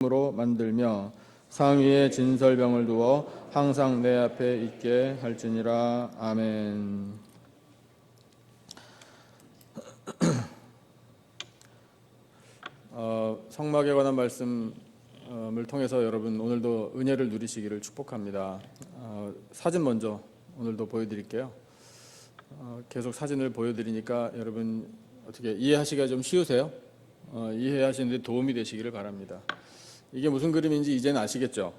으로 만들며 상위에 진설병을 두어 항상 내 앞에 있게 할지니라. 아멘. 성막에 관한 말씀을 통해서 여러분 오늘도 은혜를 누리시기를 축복합니다. 사진 먼저 오늘도 보여드릴게요. 계속 사진을 보여드리니까 여러분 어떻게 이해하시기가 좀 쉬우세요? 이해하시는 데 도움이 되시기를 바랍니다. 이게 무슨 그림인지 이제는 아시겠죠?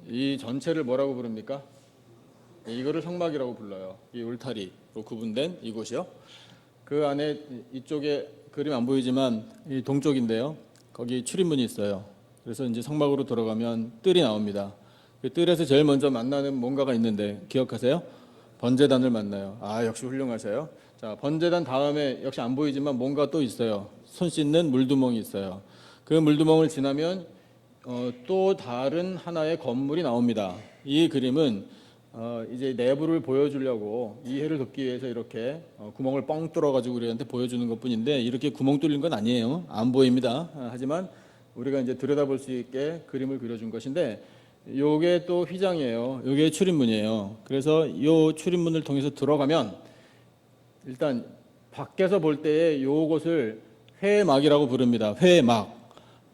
이 전체를 뭐라고 부릅니까? 이거를 성막이라고 불러요. 이 울타리로 구분된 이곳이요. 그 안에 이쪽에 그림 안 보이지만 이 동쪽인데요. 거기 출입문이 있어요. 그래서 이제 성막으로 들어가면 뜰이 나옵니다. 그 뜰에서 제일 먼저 만나는 뭔가가 있는데 기억하세요? 번제단을 만나요. 역시 훌륭하세요. 자, 번제단 다음에 역시 안 보이지만 뭔가 또 있어요. 손 씻는 물두멍이 있어요. 그 물두멍을 지나면 또 다른 하나의 건물이 나옵니다. 이 그림은 이제 내부를 보여주려고 이해를 돕기 위해서 이렇게 구멍을 뻥 뚫어가지고 우리한테 보여주는 것뿐인데 이렇게 구멍 뚫린 건 아니에요. 안 보입니다. 하지만 우리가 이제 들여다볼 수 있게 그림을 그려준 것인데 요게 또 휘장이에요. 요게 출입문이에요. 그래서 요 출입문을 통해서 들어가면 일단 밖에서 볼 때에 요곳을 회막이라고 부릅니다. 회막.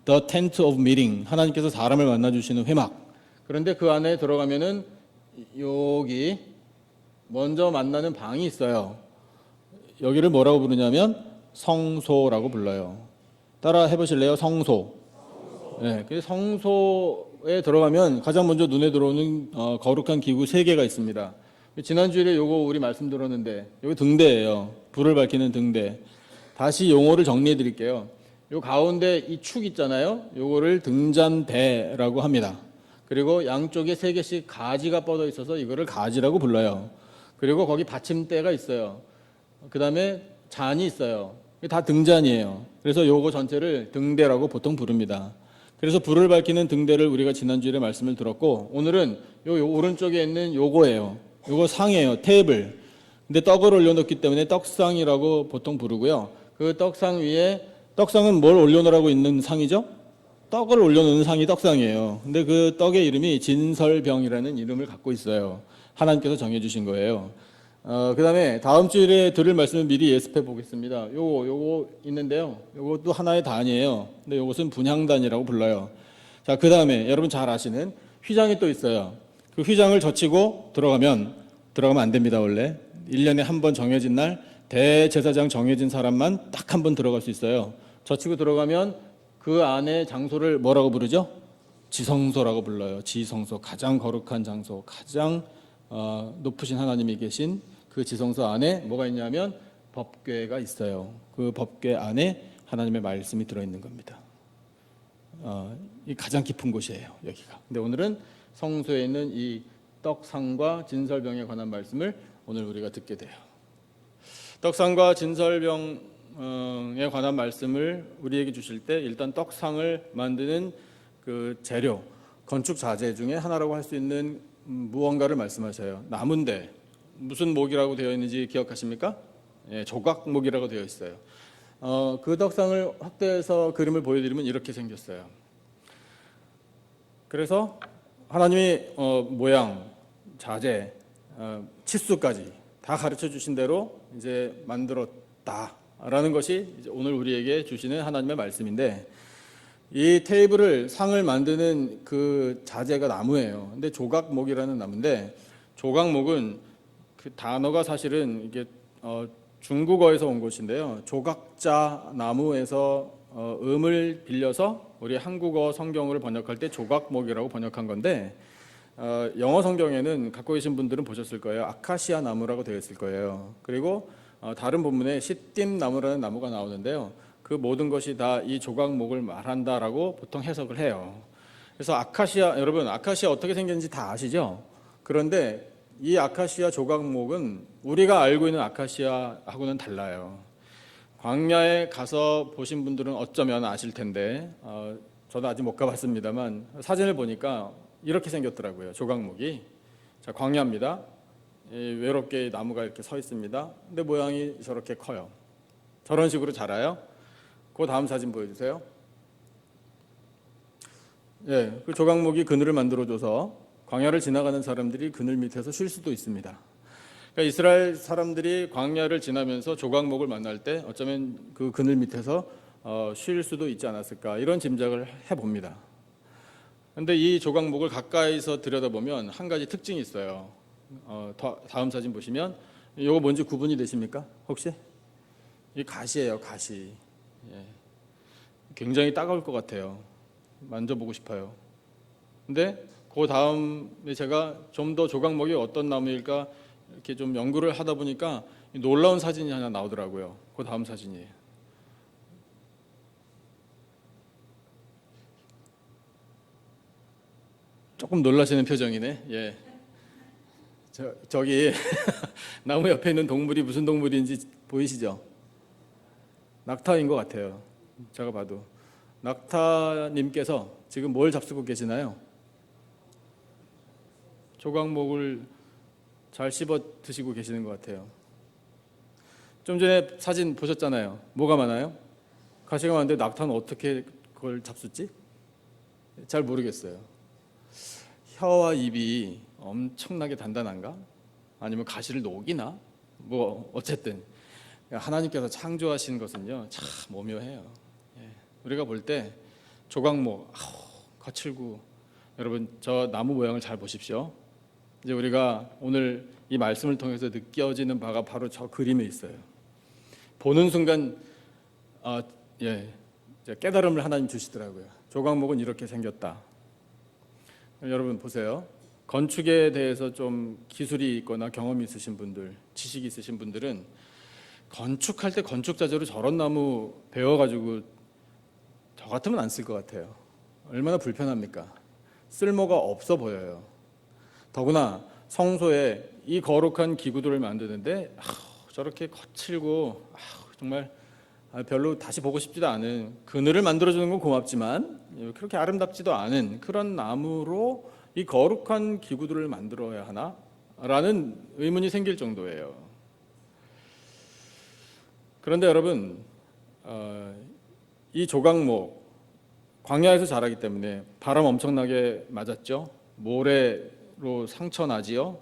The tent of meeting. 하나님께서 사람을 만나주시는 회막. 그런데 그 안에 들어가면은 여기 먼저 만나는 방이 있어요. 여기를 뭐라고 부르냐면 성소라고 불러요. 따라 해보실래요? 성소. 네, 그 성소에 들어가면 가장 먼저 눈에 들어오는 거룩한 기구 3개가 있습니다. 지난주에 요거 우리 말씀 들었는데 여기 등대예요. 불을 밝히는 등대. 다시 용어를 정리해 드릴게요. 요 가운데 이 축 있잖아요. 요거를 등잔대라고 합니다. 그리고 양쪽에 3개씩 가지가 뻗어 있어서 이거를 가지라고 불러요. 그리고 거기 받침대가 있어요. 그 다음에 잔이 있어요. 다 등잔이에요. 그래서 요거 전체를 등대라고 보통 부릅니다. 그래서 불을 밝히는 등대를 우리가 지난주에 말씀을 들었고 오늘은 요 오른쪽에 있는 요거예요. 요거 상이에요. 테이블. 근데 떡을 올려놓기 때문에 떡상이라고 보통 부르고요. 그 떡상 위에 떡상은 뭘 올려놓으라고 있는 상이죠? 떡을 올려놓는 상이 떡상이에요. 근데 그 떡의 이름이 진설병이라는 이름을 갖고 있어요. 하나님께서 정해주신 거예요. 그 다음에 다음 주일에 들을 말씀을 미리 예습해 보겠습니다. 요거 있는데요. 요것도 하나의 단이에요. 근데 요것은 분향단이라고 불러요. 자, 그 다음에 여러분 잘 아시는 휘장이 또 있어요. 그 휘장을 젖히고 들어가면 안 됩니다, 원래. 1년에 한 번 정해진 날 대제사장 정해진 사람만 딱 한 번 들어갈 수 있어요. 젖히고 들어가면 그 안에 장소를 뭐라고 부르죠? 지성소라고 불러요. 지성소, 가장 거룩한 장소, 가장 높으신 하나님이 계신 그 지성소 안에 뭐가 있냐면 법궤가 있어요. 그 법궤 안에 하나님의 말씀이 들어있는 겁니다. 이 가장 깊은 곳이에요, 여기가. 근데 오늘은 성소에 있는 이 떡상과 진설병에 관한 말씀을 오늘 우리가 듣게 돼요. 떡상과 진설병에 관한 말씀을 우리에게 주실 때 일단 떡상을 만드는 그 재료, 건축 자재 중에 하나라고 할 수 있는 무언가를 말씀하셔요. 나무인데 무슨 목이라고 되어 있는지 기억하십니까? 조각목이라고 되어 있어요. 그 떡상을 확대해서 그림을 보여드리면 이렇게 생겼어요. 그래서 하나님이 모양, 자재, 치수까지 다 가르쳐 주신 대로 이제 만들었다라는 것이 이제 오늘 우리에게 주시는 하나님의 말씀인데 이 테이블을 상을 만드는 그 자재가 나무예요. 근데 조각목이라는 나무인데 조각목은 그 단어가 사실은 이게 중국어에서 온 것인데요. 조각자 나무에서 음을 빌려서 우리 한국어 성경을 번역할 때 조각목이라고 번역한 건데 영어 성경에는 갖고 계신 분들은 보셨을 거예요. 아카시아 나무라고 되어 있을 거예요. 그리고 다른 본문에 시띠임 나무라는 나무가 나오는데요. 그 모든 것이 다 이 조각목을 말한다라고 보통 해석을 해요. 그래서 아카시아, 여러분 아카시아 어떻게 생겼는지 다 아시죠? 그런데 이 아카시아 조각목은 우리가 알고 있는 아카시아하고는 달라요. 광야에 가서 보신 분들은 어쩌면 아실 텐데 저도 아직 못 가봤습니다만 사진을 보니까 이렇게 생겼더라고요. 조각목이. 자, 광야입니다. 외롭게 나무가 이렇게 서 있습니다. 근데 모양이 저렇게 커요. 저런 식으로 자라요. 그 다음 사진 보여주세요. 예, 그 조각목이 그늘을 만들어줘서 광야를 지나가는 사람들이 그늘 밑에서 쉴 수도 있습니다. 그러니까 이스라엘 사람들이 광야를 지나면서 조각목을 만날 때 어쩌면 그 그늘 밑에서 쉴 수도 있지 않았을까 이런 짐작을 해봅니다. 그런데 이 조각목을 가까이서 들여다보면 한 가지 특징이 있어요. 다음 사진 보시면 이거 뭔지 구분이 되십니까? 혹시? 이 가시예요, 가시. 예. 굉장히 따가울 것 같아요. 만져보고 싶어요. 근데 그 다음에 제가 좀 더 조각목이 어떤 나무일까 이렇게 좀 연구를 하다 보니까 놀라운 사진이 하나 나오더라고요. 그 다음 사진이에요. 조금 놀라시는 표정이네. 예. 저기 나무 옆에 있는 동물이 무슨 동물인지 보이시죠? 낙타인 것 같아요. 제가 봐도. 낙타님께서 지금 뭘 잡수고 계시나요? 조각목을 잘 씹어 드시고 계시는 것 같아요. 좀 전에 사진 보셨잖아요. 뭐가 많아요? 가시가 많은데 낙타는 어떻게 그걸 잡수지? 잘 모르겠어요. 혀와 입이 엄청나게 단단한가? 아니면 가시를 녹이나? 뭐 어쨌든 하나님께서 창조하신 것은요 참 오묘해요. 예. 우리가 볼 때 조각목 거칠고 여러분 저 나무 모양을 잘 보십시오. 이제 우리가 오늘 이 말씀을 통해서 느껴지는 바가 바로 저 그림에 있어요. 보는 순간 깨달음을 하나님 주시더라고요. 조각목은 이렇게 생겼다. 여러분 보세요. 건축에 대해서 좀 기술이 있거나 경험이 있으신 분들, 지식이 있으신 분들은 건축할 때 건축 자재로 저런 나무 배워가지고 저 같으면 안 쓸 것 같아요. 얼마나 불편합니까? 쓸모가 없어 보여요. 더구나 성소에 이 거룩한 기구들을 만드는데 저렇게 거칠고 정말 별로 다시 보고 싶지도 않은 그늘을 만들어주는 건 고맙지만 그렇게 아름답지도 않은 그런 나무로 이 거룩한 기구들을 만들어야 하나? 라는 의문이 생길 정도예요. 그런데 여러분 이 조각목 광야에서 자라기 때문에 바람 엄청나게 맞았죠. 모래로 상처 나지요.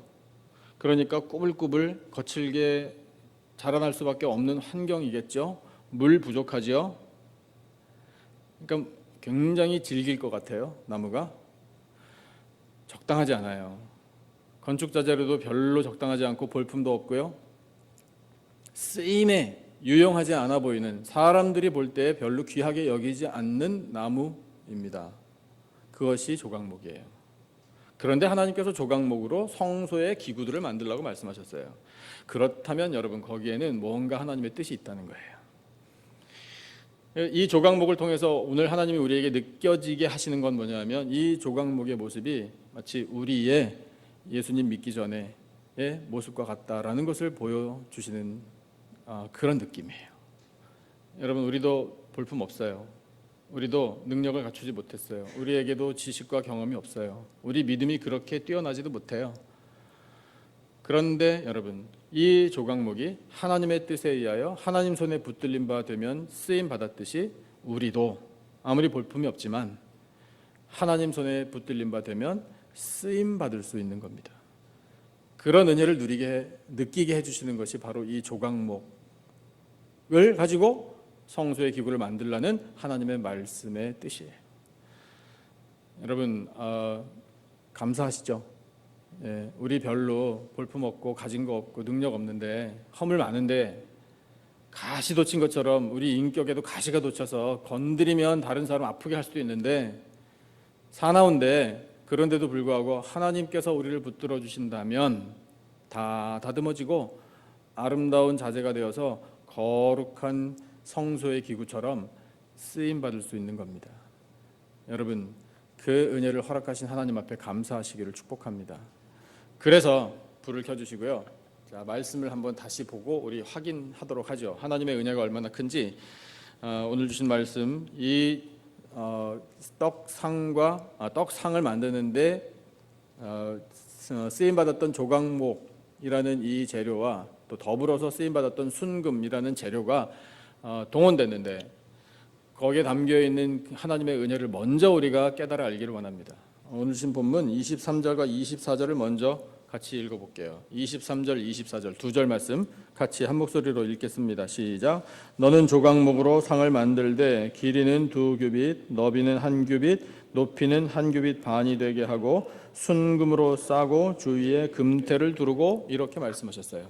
그러니까 꾸불꾸불 거칠게 자라날 수밖에 없는 환경이겠죠. 물 부족하지요. 그러니까 굉장히 질길 것 같아요. 나무가 적당하지 않아요. 건축 자재로도 별로 적당하지 않고 볼품도 없고요. 쓰임에 유용하지 않아 보이는 사람들이 볼 때 별로 귀하게 여기지 않는 나무입니다. 그것이 조각목이에요. 그런데 하나님께서 조각목으로 성소의 기구들을 만들라고 말씀하셨어요. 그렇다면 여러분 거기에는 뭔가 하나님의 뜻이 있다는 거예요. 이 조각목을 통해서 오늘 하나님이 우리에게 느껴지게 하시는 건 뭐냐면 이 조각목의 모습이 마치 우리의 예수님 믿기 전의 모습과 같다라는 것을 보여주시는 그런 느낌이에요. 여러분 우리도 볼품 없어요. 우리도 능력을 갖추지 못했어요. 우리에게도 지식과 경험이 없어요. 우리 믿음이 그렇게 뛰어나지도 못해요. 그런데 여러분 이 조각목이 하나님의 뜻에 의하여 하나님 손에 붙들린 바 되면 쓰임 받았듯이 우리도 아무리 볼품이 없지만 하나님 손에 붙들린 바 되면 쓰임 받을 수 있는 겁니다. 그런 은혜를 느끼게 해주시는 것이 바로 이 조각목을 가지고 성소의 기구를 만들라는 하나님의 말씀의 뜻이에요. 여러분 감사하시죠? 예, 우리 별로 볼품 없고 가진 거 없고 능력 없는데 허물 많은데 가시 돋친 것처럼 우리 인격에도 가시가 돋쳐서 건드리면 다른 사람 아프게 할 수도 있는데 사나운데 그런데도 불구하고 하나님께서 우리를 붙들어 주신다면 다 다듬어지고 아름다운 자재가 되어서 거룩한 성소의 기구처럼 쓰임받을 수 있는 겁니다. 여러분 그 은혜를 허락하신 하나님 앞에 감사하시기를 축복합니다. 그래서 불을 켜주시고요. 자, 말씀을 한번 다시 보고 우리 확인하도록 하죠. 하나님의 은혜가 얼마나 큰지 오늘 주신 말씀 이 떡상을 만드는데 쓰임받았던 조각목이라는 이 재료와 또 더불어서 쓰임받았던 순금이라는 재료가 동원됐는데 거기에 담겨 있는 하나님의 은혜를 먼저 우리가 깨달아 알기를 원합니다. 오늘 주신 본문 23절과 24절을 먼저 같이 읽어볼게요. 23절, 24절 두 절 말씀 같이 한 목소리로 읽겠습니다. 시작. 너는 조각목으로 상을 만들되 길이는 2규빗, 너비는 1규빗, 높이는 1규빗 반이 되게 하고 순금으로 싸고 주위에 금테를 두르고 이렇게 말씀하셨어요.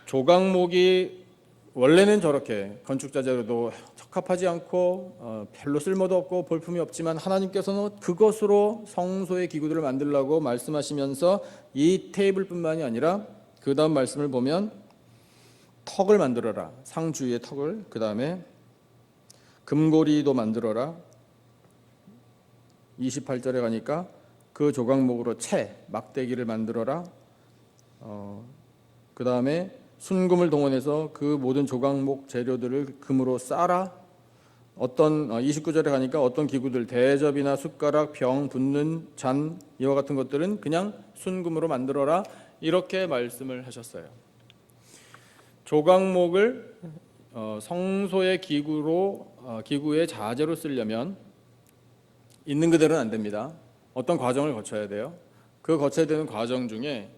조각목이 원래는 저렇게 건축자 재료도 적합하지 않고 별로 쓸모도 없고 볼품이 없지만 하나님께서는 그것으로 성소의 기구들을 만들라고 말씀하시면서 이 테이블뿐만이 아니라 그 다음 말씀을 보면 턱을 만들어라. 상 주위의 턱을. 그 다음에 금고리도 만들어라. 28절에 가니까 그 조각목으로 채, 막대기를 만들어라. 그 다음에 순금을 동원해서 그 모든 조각목 재료들을 금으로 싸라. 29절에 가니까 어떤 기구들, 대접이나 숟가락, 병, 붓는 잔 이와 같은 것들은 그냥 순금으로 만들어라. 이렇게 말씀을 하셨어요. 조각목을 성소의 기구의 자재로 쓰려면 있는 그대로는 안 됩니다. 어떤 과정을 거쳐야 돼요. 그 거쳐야 되는 과정 중에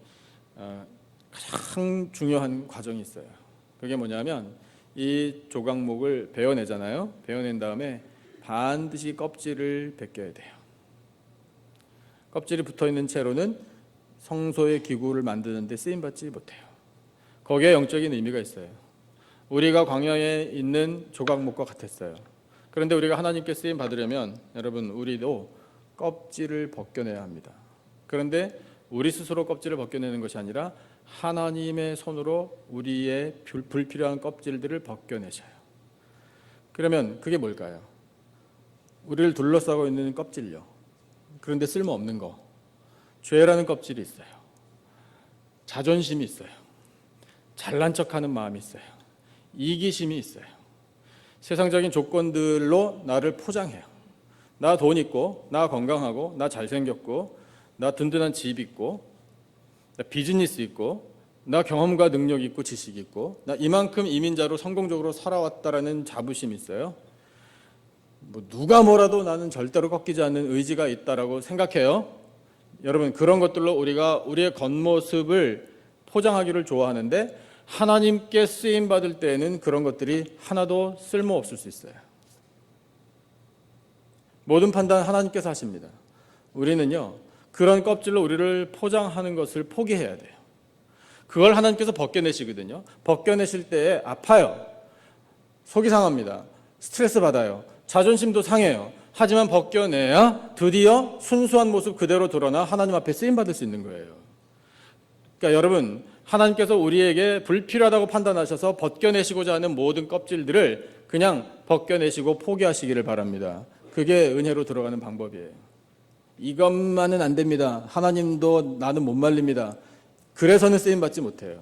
가장 중요한 과정이 있어요. 그게 뭐냐면 이 조각목을 베어내잖아요. 베어낸 다음에 반드시 껍질을 벗겨야 돼요. 껍질이 붙어있는 채로는 성소의 기구를 만드는데 쓰임받지 못해요. 거기에 영적인 의미가 있어요. 우리가 광야에 있는 조각목과 같았어요. 그런데 우리가 하나님께 쓰임 받으려면 여러분 우리도 껍질을 벗겨내야 합니다. 그런데 우리 스스로 껍질을 벗겨내는 것이 아니라 하나님의 손으로 우리의 불필요한 껍질들을 벗겨내셔요. 그러면 그게 뭘까요? 우리를 둘러싸고 있는 껍질요. 그런데 쓸모없는 거. 죄라는 껍질이 있어요. 자존심이 있어요. 잘난 척하는 마음이 있어요. 이기심이 있어요. 세상적인 조건들로 나를 포장해요. 나 돈 있고, 나 건강하고, 나 잘생겼고, 나 든든한 집 있고, 나 비즈니스 있고, 나 경험과 능력 있고 지식 있고, 나 이만큼 이민자로 성공적으로 살아왔다라는 자부심이 있어요. 누가 뭐라도 나는 절대로 꺾이지 않는 의지가 있다라고 생각해요. 여러분 그런 것들로 우리가 우리의 겉모습을 포장하기를 좋아하는데 하나님께 쓰임 받을 때에는 그런 것들이 하나도 쓸모없을 수 있어요. 모든 판단 하나님께서 하십니다. 우리는요 그런 껍질로 우리를 포장하는 것을 포기해야 돼요. 그걸 하나님께서 벗겨내시거든요. 벗겨내실 때에 아파요. 속이 상합니다. 스트레스 받아요. 자존심도 상해요. 하지만 벗겨내야 드디어 순수한 모습 그대로 드러나 하나님 앞에 쓰임받을 수 있는 거예요. 그러니까 여러분 하나님께서 우리에게 불필요하다고 판단하셔서 벗겨내시고자 하는 모든 껍질들을 그냥 벗겨내시고 포기하시기를 바랍니다. 그게 은혜로 들어가는 방법이에요. 이것만은 안 됩니다. 하나님도 나는 못 말립니다. 그래서는 쓰임받지 못해요.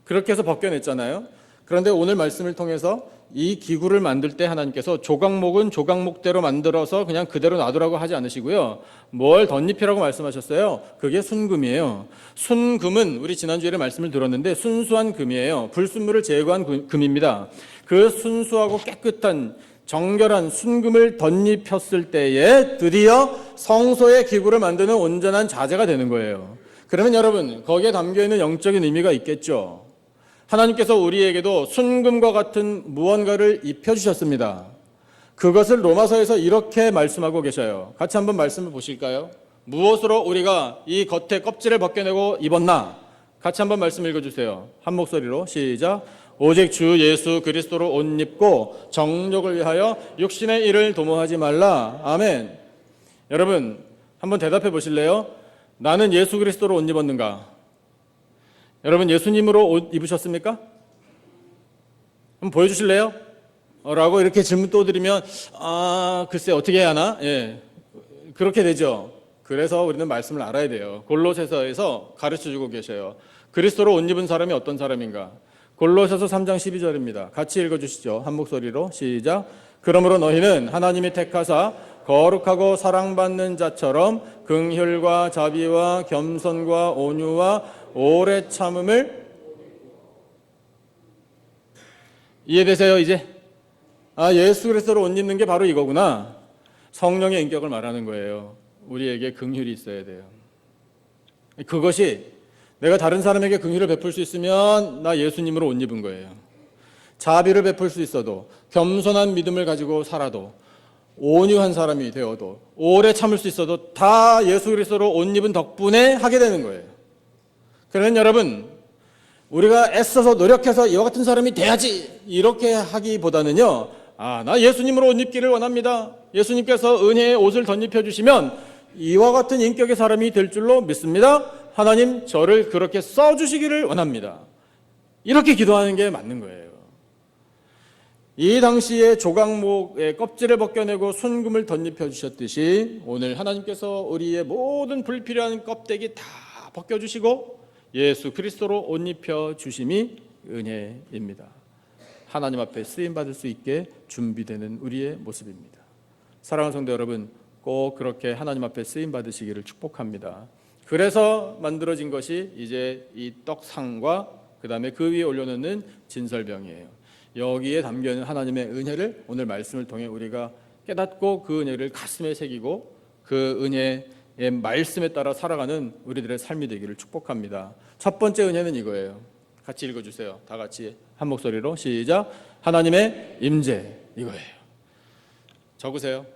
그렇게 해서 벗겨냈잖아요. 그런데 오늘 말씀을 통해서 이 기구를 만들 때 하나님께서 조각목은 조각목대로 만들어서 그냥 그대로 놔두라고 하지 않으시고요. 뭘 덧입히라고 말씀하셨어요. 그게 순금이에요. 순금은 우리 지난주에 말씀을 들었는데 순수한 금이에요. 불순물을 제거한 금입니다. 그 순수하고 깨끗한 정결한 순금을 덧입혔을 때에 드디어 성소의 기구를 만드는 온전한 자재가 되는 거예요. 그러면 여러분 거기에 담겨있는 영적인 의미가 있겠죠. 하나님께서 우리에게도 순금과 같은 무언가를 입혀주셨습니다. 그것을 로마서에서 이렇게 말씀하고 계셔요. 같이 한번 말씀을 보실까요? 무엇으로 우리가 이 겉에 껍질을 벗겨내고 입었나? 같이 한번 말씀 읽어주세요. 한 목소리로 시작. 오직 주 예수 그리스도로 옷 입고 정욕을 위하여 육신의 일을 도모하지 말라. 아멘. 여러분 한번 대답해 보실래요? 나는 예수 그리스도로 옷 입었는가? 여러분 예수님으로 옷 입으셨습니까? 한번 보여주실래요? 라고 이렇게 질문 또 드리면 글쎄 어떻게 해야 하나? 예, 그렇게 되죠. 그래서 우리는 말씀을 알아야 돼요. 골로새서에서 가르쳐주고 계셔요. 그리스도로 옷 입은 사람이 어떤 사람인가? 골로새서 3장 12절입니다. 같이 읽어주시죠. 한 목소리로 시작. 그러므로 너희는 하나님이 택하사 거룩하고 사랑받는 자처럼 긍휼과 자비와 겸손과 온유와 오래 참음을 이해되세요 이제? 아, 예수 그리스도로 옷 입는 게 바로 이거구나. 성령의 인격을 말하는 거예요. 우리에게 긍휼이 있어야 돼요. 그것이 내가 다른 사람에게 긍휼을 베풀 수 있으면 나 예수님으로 옷 입은 거예요. 자비를 베풀 수 있어도, 겸손한 믿음을 가지고 살아도, 온유한 사람이 되어도, 오래 참을 수 있어도 다 예수 그리스도로 옷 입은 덕분에 하게 되는 거예요. 그러면 여러분, 우리가 애써서 노력해서 이와 같은 사람이 돼야지 이렇게 하기보다는요, 아, 나 예수님으로 옷 입기를 원합니다. 예수님께서 은혜의 옷을 덧입혀 주시면 이와 같은 인격의 사람이 될 줄로 믿습니다. 하나님, 저를 그렇게 써주시기를 원합니다. 이렇게 기도하는 게 맞는 거예요. 이 당시에 조각목의 껍질을 벗겨내고 순금을 덧입혀 주셨듯이 오늘 하나님께서 우리의 모든 불필요한 껍데기 다 벗겨주시고 예수 그리스도로 옷 입혀 주심이 은혜입니다. 하나님 앞에 쓰임받을 수 있게 준비되는 우리의 모습입니다. 사랑하는 성도 여러분, 꼭 그렇게 하나님 앞에 쓰임받으시기를 축복합니다. 그래서 만들어진 것이 이제 이 떡상과 그 다음에 그 위에 올려놓는 진설병이에요. 여기에 담겨있는 하나님의 은혜를 오늘 말씀을 통해 우리가 깨닫고 그 은혜를 가슴에 새기고 그 은혜의 말씀에 따라 살아가는 우리들의 삶이 되기를 축복합니다. 첫 번째 은혜는 이거예요. 같이 읽어주세요. 다 같이 한 목소리로 시작. 하나님의 임재, 이거예요. 적으세요.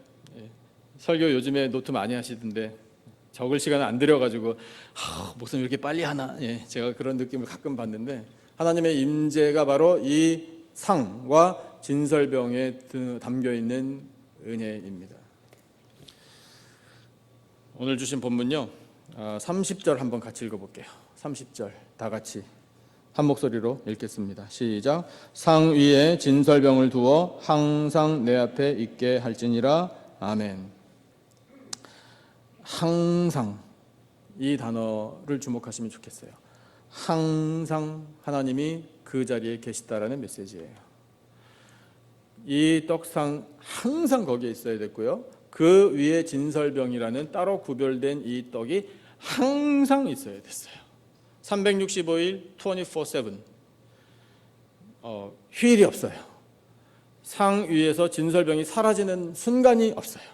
설교 요즘에 노트 많이 하시던데 적을 시간을 안 들여가지고 목사님 이렇게 빨리 하나, 제가 그런 느낌을 가끔 받는데 하나님의 임재가 바로 이 상과 진설병에 담겨있는 은혜입니다. 오늘 주신 본문요, 30절 한번 같이 읽어볼게요. 30절 다 같이 한 목소리로 읽겠습니다. 시작. 상 위에 진설병을 두어 항상 내 앞에 있게 할지니라. 아멘. 항상, 이 단어를 주목하시면 좋겠어요. 항상 하나님이 그 자리에 계시다라는 메시지예요. 이 떡상 항상 거기에 있어야 됐고요. 그 위에 진설병이라는 따로 구별된 이 떡이 항상 있어야 됐어요. 365일 24/7 휴일이 없어요. 상 위에서 진설병이 사라지는 순간이 없어요.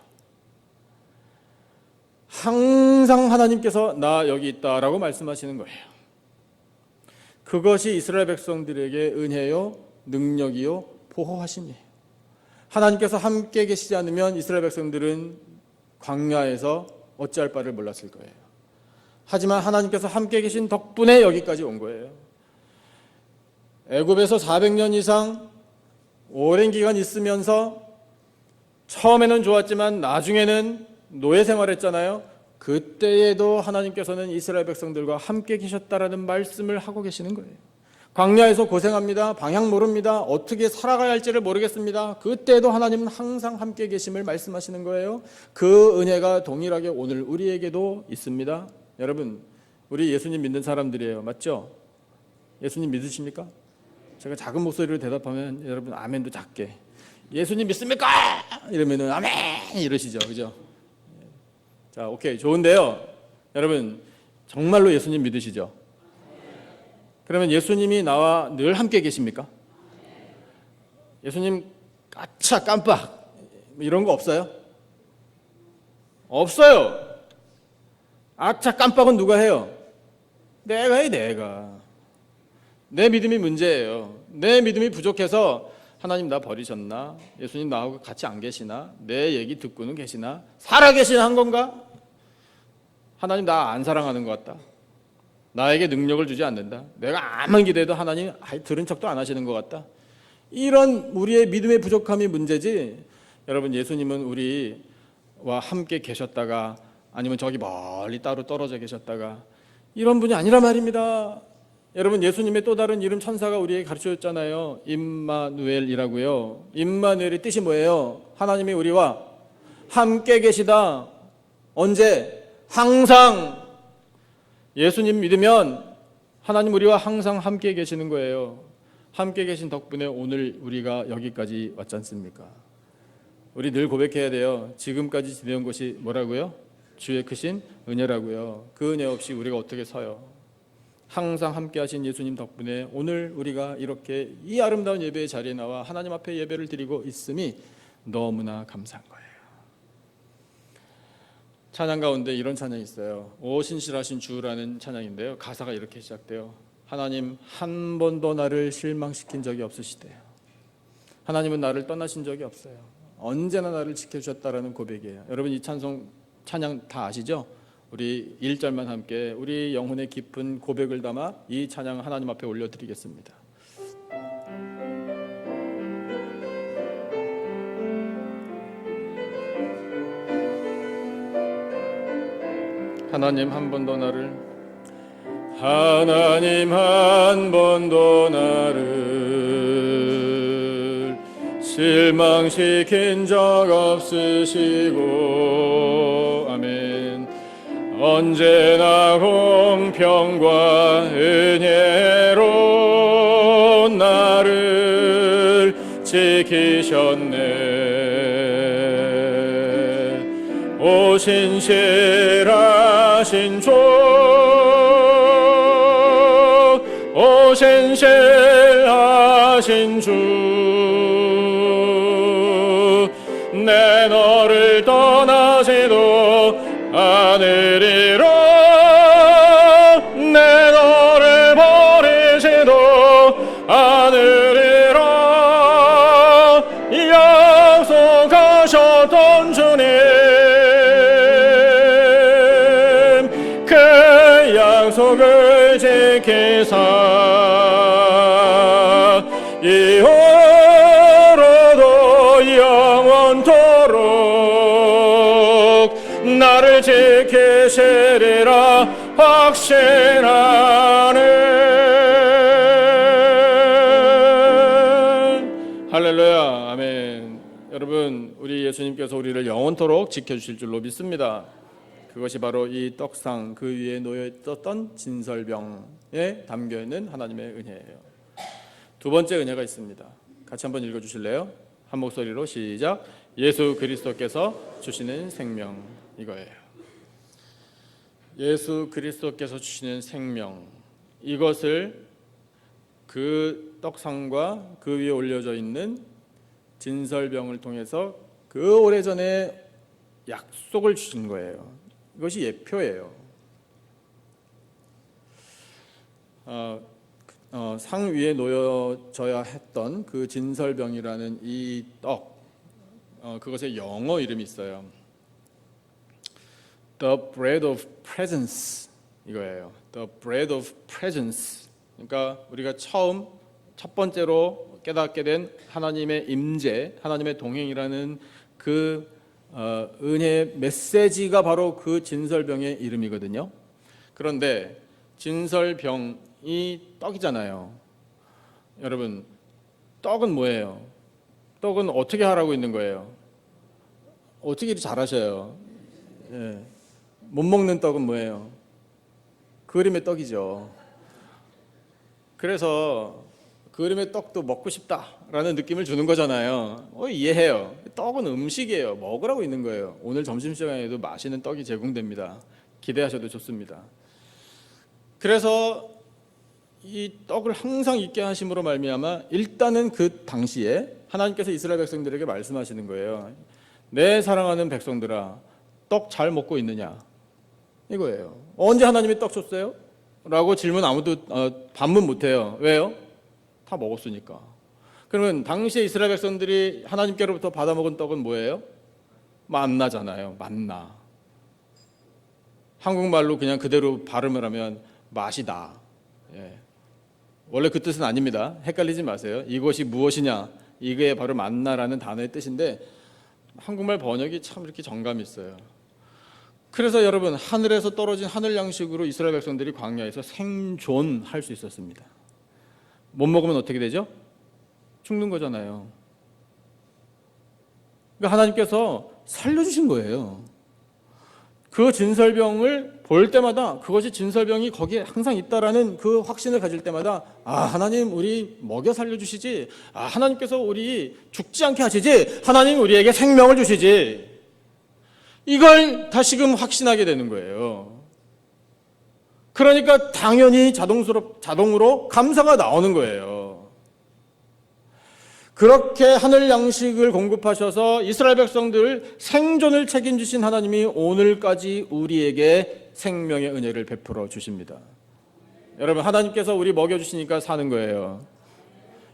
항상 하나님께서 나 여기 있다라고 말씀하시는 거예요. 그것이 이스라엘 백성들에게 은혜요, 능력이요, 보호하심이에요. 하나님께서 함께 계시지 않으면 이스라엘 백성들은 광야에서 어찌할 바를 몰랐을 거예요. 하지만 하나님께서 함께 계신 덕분에 여기까지 온 거예요. 애굽에서 400년 이상 오랜 기간 있으면서 처음에는 좋았지만 나중에는 노예 생활했잖아요. 그때에도 하나님께서는 이스라엘 백성들과 함께 계셨다라는 말씀을 하고 계시는 거예요. 광야에서 고생합니다. 방향 모릅니다. 어떻게 살아가야 할지를 모르겠습니다. 그때도 하나님은 항상 함께 계심을 말씀하시는 거예요. 그 은혜가 동일하게 오늘 우리에게도 있습니다. 여러분, 우리 예수님 믿는 사람들이에요. 맞죠? 예수님 믿으십니까? 제가 작은 목소리로 대답하면 여러분 아멘도 작게, 예수님 믿습니까? 이러면은 아멘 이러시죠. 그죠? 자, 오케이, 좋은데요. 여러분, 정말로 예수님 믿으시죠? 그러면 예수님이 나와 늘 함께 계십니까? 예수님 까차 깜빡 이런 거 없어요? 없어요. 아차 깜빡은 누가 해요? 내가 해, 내가. 내 믿음이 문제예요. 내 믿음이 부족해서 하나님 나 버리셨나? 예수님 나하고 같이 안 계시나? 내 얘기 듣고는 계시나? 살아계시나 한 건가? 하나님 나 안 사랑하는 것 같다. 나에게 능력을 주지 않는다. 내가 아무리 기대도 하나님 들은 척도 안 하시는 것 같다. 이런 우리의 믿음의 부족함이 문제지, 여러분 예수님은 우리와 함께 계셨다가 아니면 저기 멀리 따로 떨어져 계셨다가 이런 분이 아니란 말입니다. 여러분, 예수님의 또 다른 이름 천사가 우리에게 가르쳐줬잖아요. 임마누엘이라고요. 임마누엘의 뜻이 뭐예요? 하나님이 우리와 함께 계시다. 언제? 항상. 예수님 믿으면 하나님 우리와 항상 함께 계시는 거예요. 함께 계신 덕분에 오늘 우리가 여기까지 왔지 않습니까? 우리 늘 고백해야 돼요. 지금까지 지내온 것이 뭐라고요? 주의 크신 은혜라고요. 그 은혜 없이 우리가 어떻게 서요? 항상 함께 하신 예수님 덕분에 오늘 우리가 이렇게 이 아름다운 예배의 자리에 나와 하나님 앞에 예배를 드리고 있음이 너무나 감사한 거예요. 찬양 가운데 이런 찬양이 있어요. 오 신실하신 주라는 찬양인데요, 가사가 이렇게 시작돼요. 하나님 한 번도 나를 실망시킨 적이 없으시대요. 하나님은 나를 떠나신 적이 없어요. 언제나 나를 지켜주셨다라는 고백이에요. 여러분 이 찬양 다 아시죠? 우리 1절만 함께 우리 영혼의 깊은 고백을 담아 이 찬양 하나님 앞에 올려드리겠습니다. 하나님 한 번도 나를 실망시킨 적 없으시고 아멘. 언제나 공평과 은혜로 나를 지키셨네. 오 신실하신 주, 오 신실하신 주, 내 너를 떠나지도 않으리라. 내 너를 버리지도 않으리라. 약속하셨던 주님, 그 약속을 지키사 이후로도 영원토록 나를 지키시리라 확신하네. 할렐루야 아멘. 여러분 우리 예수님께서 우리를 영원토록 지켜주실 줄로 믿습니다. 그것이 바로 이 떡상 그 위에 놓여 있었던 진설병에 담겨있는 하나님의 은혜예요. 두 번째 은혜가 있습니다. 같이 한번 읽어주실래요? 한 목소리로 시작. 예수 그리스도께서 주시는 생명, 이거예요. 예수 그리스도께서 주시는 생명, 이것을 그 떡상과 그 위에 올려져 있는 진설병을 통해서 그 오래전에 약속을 주신 거예요. 이것이 예표예요. 상 위에 놓여져야 했던 그 진설병이라는 이 떡, 그것의 영어 이름이 있어요. The bread of presence, 이거예요. The bread of presence. 그러니까 우리가 첫 번째로 깨닫게 된 하나님의 임재, 하나님의 동행이라는 그 은혜의 메시지가 바로 그 진설병의 이름이거든요. 그런데 진설병이 떡이잖아요. 여러분, 떡은 뭐예요? 떡은 어떻게 하라고 있는 거예요? 어떻게 이렇게 잘하셔요? 예. 못 먹는 떡은 뭐예요? 그림의 떡이죠. 그래서 그림의 떡도 먹고 싶다라는 느낌을 주는 거잖아요. 이해해요. 떡은 음식이에요. 먹으라고 있는 거예요. 오늘 점심시간에도 맛있는 떡이 제공됩니다. 기대하셔도 좋습니다. 그래서 이 떡을 항상 있게 하심으로 말미암아 일단은 그 당시에 하나님께서 이스라엘 백성들에게 말씀하시는 거예요. 내 사랑하는 백성들아, 떡 잘 먹고 있느냐? 이거예요. 언제 하나님이 떡 줬어요? 라고 질문 아무도 반문 못해요. 왜요? 다 먹었으니까. 그러면 당시에 이스라엘 백성들이 하나님께로부터 받아먹은 떡은 뭐예요? 만나잖아요. 만나. 한국말로 그냥 그대로 발음을 하면 맛이다. 예. 원래 그 뜻은 아닙니다. 헷갈리지 마세요. 이것이 무엇이냐? 이게 바로 만나라는 단어의 뜻인데 한국말 번역이 참 이렇게 정감이 있어요. 그래서 여러분, 하늘에서 떨어진 하늘 양식으로 이스라엘 백성들이 광야에서 생존할 수 있었습니다. 못 먹으면 어떻게 되죠? 죽는 거잖아요. 그러니까 하나님께서 살려주신 거예요. 그 진설병을 볼 때마다 그것이 진설병이 거기에 항상 있다라는 그 확신을 가질 때마다 하나님 우리 먹여 살려주시지, 하나님께서 우리 죽지 않게 하시지, 하나님 우리에게 생명을 주시지, 이걸 다시금 확신하게 되는 거예요. 그러니까 당연히 자동으로 감사가 나오는 거예요. 그렇게 하늘 양식을 공급하셔서 이스라엘 백성들 생존을 책임지신 하나님이 오늘까지 우리에게 생명의 은혜를 베풀어 주십니다. 여러분, 하나님께서 우리 먹여주시니까 사는 거예요.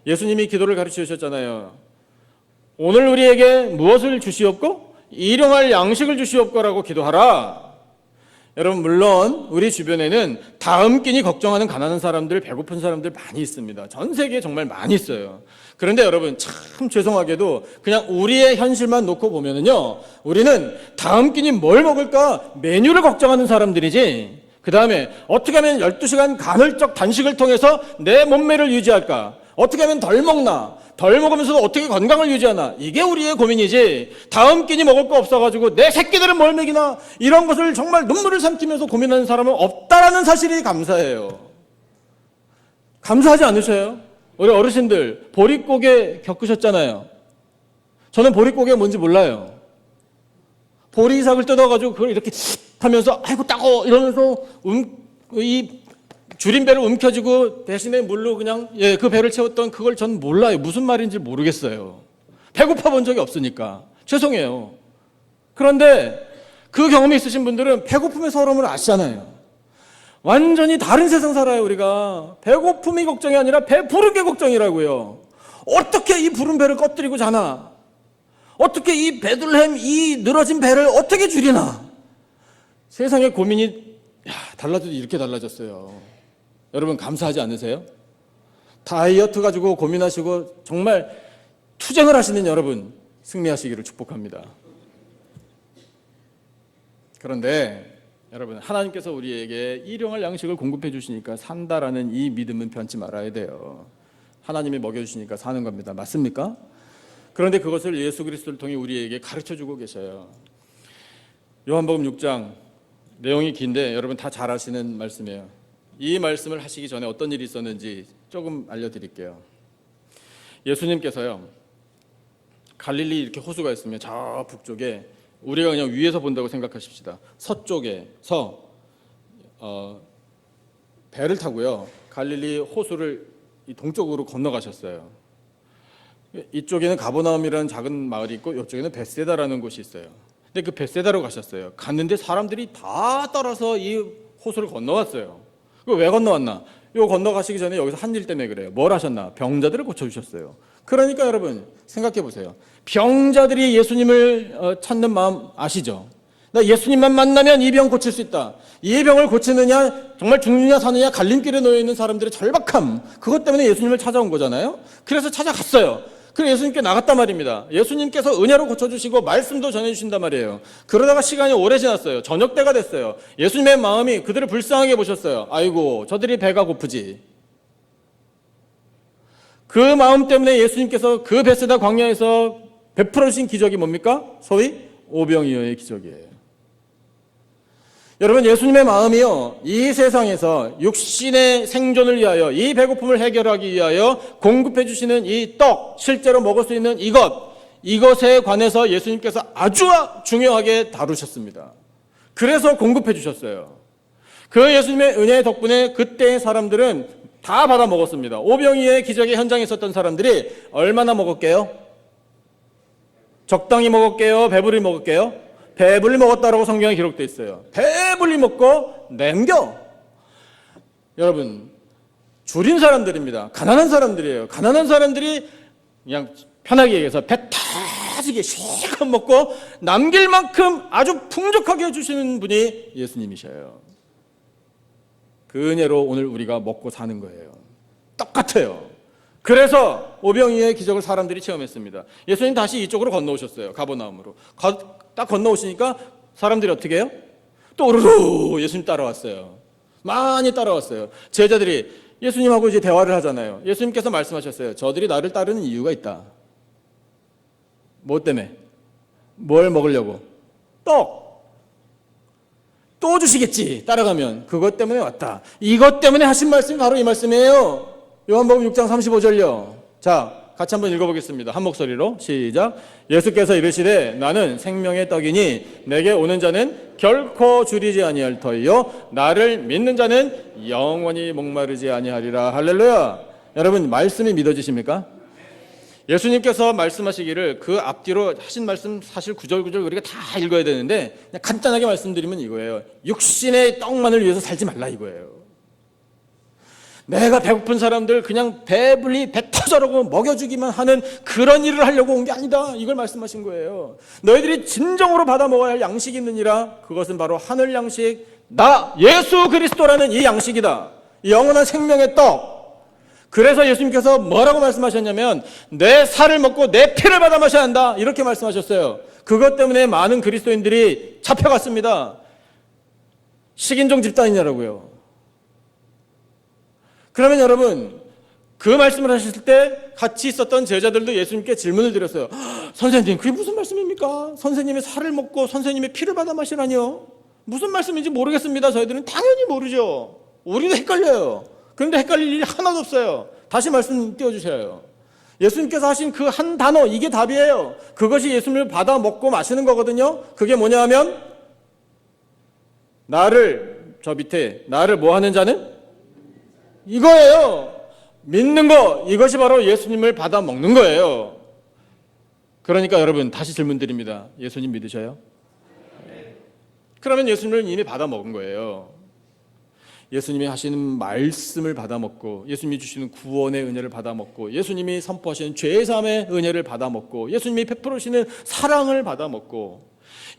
예수님이 기도를 가르쳐 주셨잖아요. 오늘 우리에게 무엇을 주시옵고 일용할 양식을 주시옵고라고 기도하라. 여러분, 물론 우리 주변에는 다음 끼니 걱정하는 가난한 사람들, 배고픈 사람들 많이 있습니다. 전 세계에 정말 많이 있어요. 그런데 여러분, 참 죄송하게도 그냥 우리의 현실만 놓고 보면은요, 우리는 다음 끼니 뭘 먹을까 메뉴를 걱정하는 사람들이지, 그 다음에 어떻게 하면 12시간 간헐적 단식을 통해서 내 몸매를 유지할까, 어떻게 하면 덜 먹나, 덜 먹으면서도 어떻게 건강을 유지하나, 이게 우리의 고민이지, 다음 끼니 먹을 거 없어가지고 내 새끼들은 뭘 먹이나, 이런 것을 정말 눈물을 삼키면서 고민하는 사람은 없다라는 사실이 감사해요. 감사하지 않으셔요? 우리 어르신들 보릿고개 겪으셨잖아요. 저는 보릿고개 뭔지 몰라요. 보리삭을 뜯어가지고 그걸 이렇게 하면서 아이고 따고 이러면서 이 줄인 배를 움켜쥐고 대신에 물로 그냥 그 배를 채웠던 그걸 전 몰라요. 무슨 말인지 모르겠어요. 배고파 본 적이 없으니까 죄송해요. 그런데 그 경험이 있으신 분들은 배고픔의 서러움을 아시잖아요. 완전히 다른 세상 살아요. 우리가 배고픔이 걱정이 아니라 배부른 게 걱정이라고요. 어떻게 이 부른 배를 꺼뜨리고 자나, 어떻게 이 베들레헴 이 늘어진 배를 어떻게 줄이나. 세상의 고민이 달라져도 이렇게 달라졌어요. 여러분, 감사하지 않으세요? 다이어트 가지고 고민하시고 정말 투쟁을 하시는 여러분, 승리하시기를 축복합니다. 그런데 여러분, 하나님께서 우리에게 일용할 양식을 공급해 주시니까 산다라는 이 믿음은 변치 말아야 돼요. 하나님이 먹여주시니까 사는 겁니다. 맞습니까? 그런데 그것을 예수 그리스도를 통해 우리에게 가르쳐주고 계셔요. 요한복음 6장 내용이 긴데 여러분 다 잘 아시는 말씀이에요. 이 말씀을 하시기 전에 어떤 일이 있었는지 조금 알려드릴게요. 예수님께서요, 갈릴리 이렇게 호수가 있으면 저 북쪽에, 우리가 그냥 위에서 본다고 생각하십시다. 서쪽에서 배를 타고요, 갈릴리 호수를 동쪽으로 건너가셨어요. 이쪽에는 가버나움이라는 작은 마을이 있고 이쪽에는 벳세다라는 곳이 있어요. 근데 그 벳세다로 가셨어요. 갔는데 사람들이 다 따라서 이 호수를 건너왔어요. 왜 건너왔나? 요 건너가시기 전에 여기서 한 일 때문에 그래요. 뭘 하셨나? 병자들을 고쳐주셨어요. 그러니까 여러분 생각해 보세요. 병자들이 예수님을 찾는 마음 아시죠? 나 예수님만 만나면 이 병 고칠 수 있다. 이 병을 고치느냐, 정말 죽느냐 사느냐 갈림길에 놓여 있는 사람들의 절박함, 그것 때문에 예수님을 찾아온 거잖아요. 그래서 찾아갔어요. 그래서 예수님께 나갔단 말입니다. 예수님께서 은혜로 고쳐주시고 말씀도 전해주신단 말이에요. 그러다가 시간이 오래 지났어요. 저녁 때가 됐어요. 예수님의 마음이 그들을 불쌍하게 보셨어요. 아이고, 저들이 배가 고프지. 그 마음 때문에 예수님께서 그 벳세다 광야에서 베풀어 주신 기적이 뭡니까? 소위 오병이어의 기적이에요. 여러분, 예수님의 마음이요, 이 세상에서 육신의 생존을 위하여, 이 배고픔을 해결하기 위하여 공급해 주시는 이 떡, 실제로 먹을 수 있는 이것에 관해서 예수님께서 아주 중요하게 다루셨습니다. 그래서 공급해 주셨어요. 그 예수님의 은혜 덕분에 그때의 사람들은 다 받아 먹었습니다. 오병이어의 기적의 현장에 있었던 사람들이 얼마나 먹었게요? 적당히 먹었게요? 배불리 먹었게요? 배불리 먹었다라고 성경에 기록되어 있어요. 배불리 먹고 남겨. 여러분, 줄인 사람들입니다. 가난한 사람들이에요. 가난한 사람들이 그냥 편하게 얘기해서 배 터지게 실컷 먹고 남길 만큼 아주 풍족하게 해주시는 분이 예수님이셔요. 그 은혜로 오늘 우리가 먹고 사는 거예요. 똑같아요. 그래서 오병이어의 기적을 사람들이 체험했습니다. 예수님 다시 이쪽으로 건너오셨어요. 가버나움으로. 딱 건너오시니까 사람들이 어떻게 해요? 또 우르르 예수님 따라왔어요. 많이 따라왔어요. 제자들이 예수님하고 이제 대화를 하잖아요. 예수님께서 말씀하셨어요. 저들이 나를 따르는 이유가 있다. 뭐 때문에? 뭘 먹으려고? 떡! 또 주시겠지, 따라가면. 그것 때문에 왔다. 이것 때문에 하신 말씀이 바로 이 말씀이에요. 요한복음 6장 35절요. 자, 같이 한번 읽어보겠습니다. 한 목소리로 시작. 예수께서 이르시되 나는 생명의 떡이니 내게 오는 자는 결코 줄이지 아니할 터이요 나를 믿는 자는 영원히 목마르지 아니하리라. 할렐루야. 여러분 말씀이 믿어지십니까? 예수님께서 말씀하시기를 그 앞뒤로 하신 말씀 사실 구절구절 우리가 다 읽어야 되는데 그냥 간단하게 말씀드리면 이거예요. 육신의 떡만을 위해서 살지 말라 이거예요. 내가 배고픈 사람들 그냥 배불리 배 터져라고 먹여주기만 하는 그런 일을 하려고 온 게 아니다. 이걸 말씀하신 거예요. 너희들이 진정으로 받아 먹어야 할 양식이 있느니라. 그것은 바로 하늘 양식, 나 예수 그리스도라는 이 양식이다. 이 영원한 생명의 떡. 그래서 예수님께서 뭐라고 말씀하셨냐면 내 살을 먹고 내 피를 받아 마셔야 한다. 이렇게 말씀하셨어요. 그것 때문에 많은 그리스도인들이 잡혀갔습니다. 식인종 집단이냐라고요. 그러면 여러분 그 말씀을 하셨을 때 같이 있었던 제자들도 예수님께 질문을 드렸어요. 선생님 그게 무슨 말씀입니까? 선생님의 살을 먹고 선생님의 피를 받아 마시라니요? 무슨 말씀인지 모르겠습니다. 저희들은 당연히 모르죠. 우리도 헷갈려요. 그런데 헷갈릴 일이 하나도 없어요. 다시 말씀 띄워주셔요. 예수님께서 하신 그 한 단어 이게 답이에요. 그것이 예수님을 받아 먹고 마시는 거거든요. 그게 뭐냐 하면 나를 저 밑에 나를 뭐 하는 자는? 이거예요. 믿는 거 이것이 바로 예수님을 받아 먹는 거예요. 그러니까 여러분 다시 질문 드립니다. 예수님 믿으셔요? 그러면 예수님을 이미 받아 먹은 거예요. 예수님이 하시는 말씀을 받아 먹고 예수님이 주시는 구원의 은혜를 받아 먹고 예수님이 선포하시는 죄사함의 은혜를 받아 먹고 예수님이 베풀으시는 사랑을 받아 먹고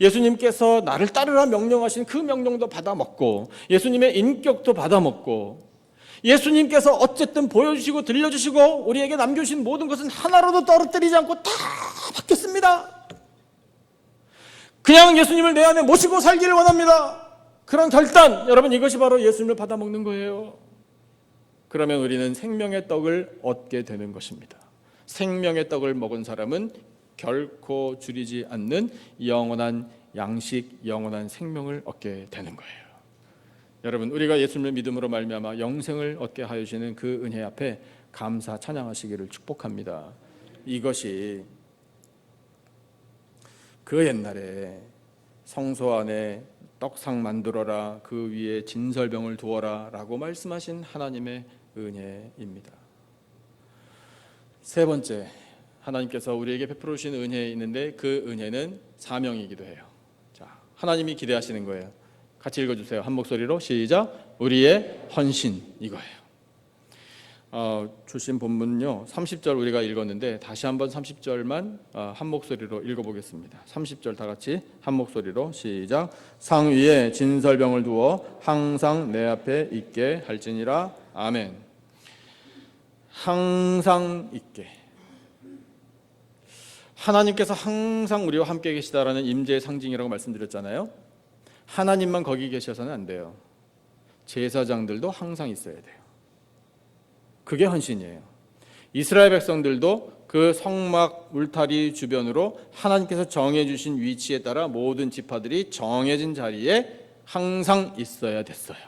예수님께서 나를 따르라 명령하신 그 명령도 받아 먹고 예수님의 인격도 받아 먹고 예수님께서 어쨌든 보여주시고 들려주시고 우리에게 남겨주신 모든 것은 하나로도 떨어뜨리지 않고 다 받겠습니다. 그냥 예수님을 내 안에 모시고 살기를 원합니다. 그런 결단, 여러분 이것이 바로 예수님을 받아 먹는 거예요. 그러면 우리는 생명의 떡을 얻게 되는 것입니다. 생명의 떡을 먹은 사람은 결코 줄이지 않는 영원한 양식, 영원한 생명을 얻게 되는 거예요. 여러분 우리가 예수님을 믿음으로 말미암아 영생을 얻게 하여 주시는 그 은혜 앞에 감사 찬양하시기를 축복합니다. 이것이 그 옛날에 성소 안에 떡상 만들어라 그 위에 진설병을 두어라 라고 말씀하신 하나님의 은혜입니다. 세 번째, 하나님께서 우리에게 베풀어 주신 은혜에 있는데 그 은혜는 사명이기도 해요. 자, 하나님이 기대하시는 거예요. 같이 읽어주세요. 한 목소리로 시작. 우리의 헌신 이거예요. 주신 본문요 30절 우리가 읽었는데 다시 한번 30절만 한 목소리로 읽어보겠습니다. 30절 다 같이 한 목소리로 시작. 상 위에 진설병을 두어 항상 내 앞에 있게 할지니라. 아멘. 항상 있게. 하나님께서 항상 우리와 함께 계시다라는 임재의 상징이라고 말씀드렸잖아요. 하나님만 거기 계셔서는 안 돼요. 제사장들도 항상 있어야 돼요. 그게 헌신이에요. 이스라엘 백성들도 그 성막 울타리 주변으로 하나님께서 정해주신 위치에 따라 모든 지파들이 정해진 자리에 항상 있어야 됐어요.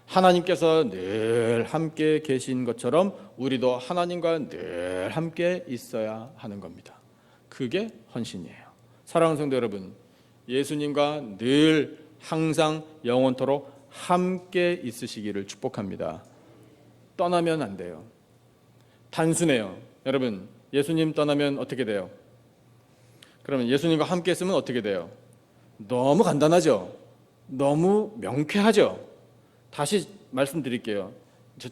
하나님께서 늘 함께 계신 것처럼 우리도 하나님과 늘 함께 있어야 하는 겁니다. 그게 헌신이에요. 사랑하는 성도 여러분, 예수님과 늘 항상 영원토록 함께 있으시기를 축복합니다. 떠나면 안 돼요. 단순해요. 여러분, 예수님 떠나면 어떻게 돼요? 그러면 예수님과 함께 있으면 어떻게 돼요? 너무 간단하죠? 너무 명쾌하죠? 다시 말씀드릴게요.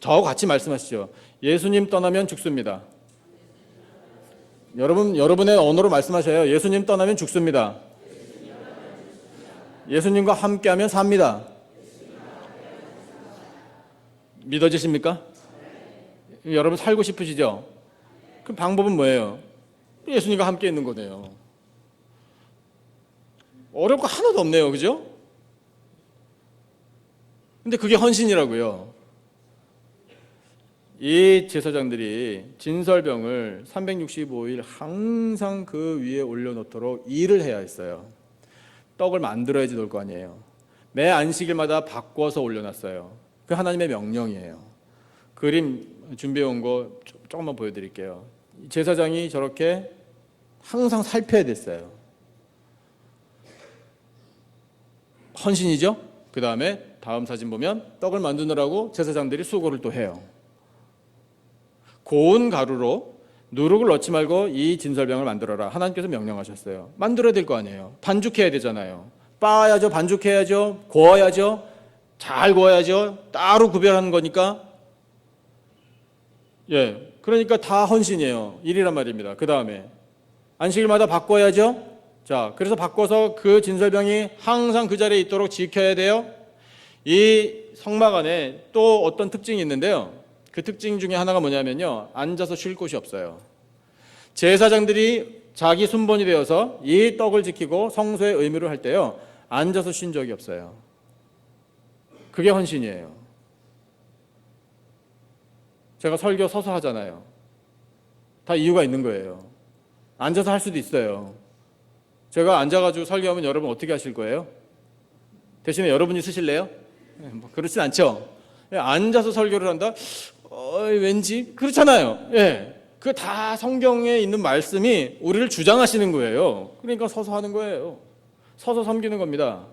저하고 같이 말씀하시죠. 예수님 떠나면 죽습니다. 여러분의 언어로 말씀하셔요. 예수님 떠나면 죽습니다. 예수님과 함께하면 삽니다. 믿어지십니까? 여러분 살고 싶으시죠? 그럼 방법은 뭐예요? 예수님과 함께 있는 거네요. 어려울 거 하나도 없네요. 그죠? 근데 그게 헌신이라고요. 이 제사장들이 진설병을 365일 항상 그 위에 올려놓도록 일을 해야 했어요. 떡을 만들어야지 놓을 거 아니에요. 매 안식일마다 바꿔서 올려놨어요. 그 하나님의 명령이에요. 그림 준비해 온 거 조금만 보여드릴게요. 제사장이 저렇게 항상 살펴야 됐어요. 헌신이죠. 그 다음에 다음 사진 보면 떡을 만드느라고 제사장들이 수고를 또 해요. 고운 가루로 누룩을 넣지 말고 이 진설병을 만들어라. 하나님께서 명령하셨어요. 만들어야 될 거 아니에요. 반죽해야 되잖아요. 빻아야죠. 반죽해야죠. 구워야죠. 잘 구워야죠. 따로 구별하는 거니까. 예, 그러니까 다 헌신이에요. 일이란 말입니다. 그 다음에 안식일마다 바꿔야죠. 자, 그래서 바꿔서 그 진설병이 항상 그 자리에 있도록 지켜야 돼요. 이 성막 안에 또 어떤 특징이 있는데요. 그 특징 중에 하나가 뭐냐면요, 앉아서 쉴 곳이 없어요. 제사장들이 자기 순번이 되어서 이 떡을 지키고 성소의 의무를 할 때요, 앉아서 쉰 적이 없어요. 그게 헌신이에요. 제가 설교 서서 하잖아요. 다 이유가 있는 거예요. 앉아서 할 수도 있어요. 제가 앉아가지고 설교하면 여러분 어떻게 하실 거예요? 대신에 여러분이 쓰실래요? 뭐 그렇진 않죠. 앉아서 설교를 한다? 왠지 그렇잖아요. 예, 그 다 성경에 있는 말씀이 우리를 주장하시는 거예요. 그러니까 서서 하는 거예요. 서서 섬기는 겁니다.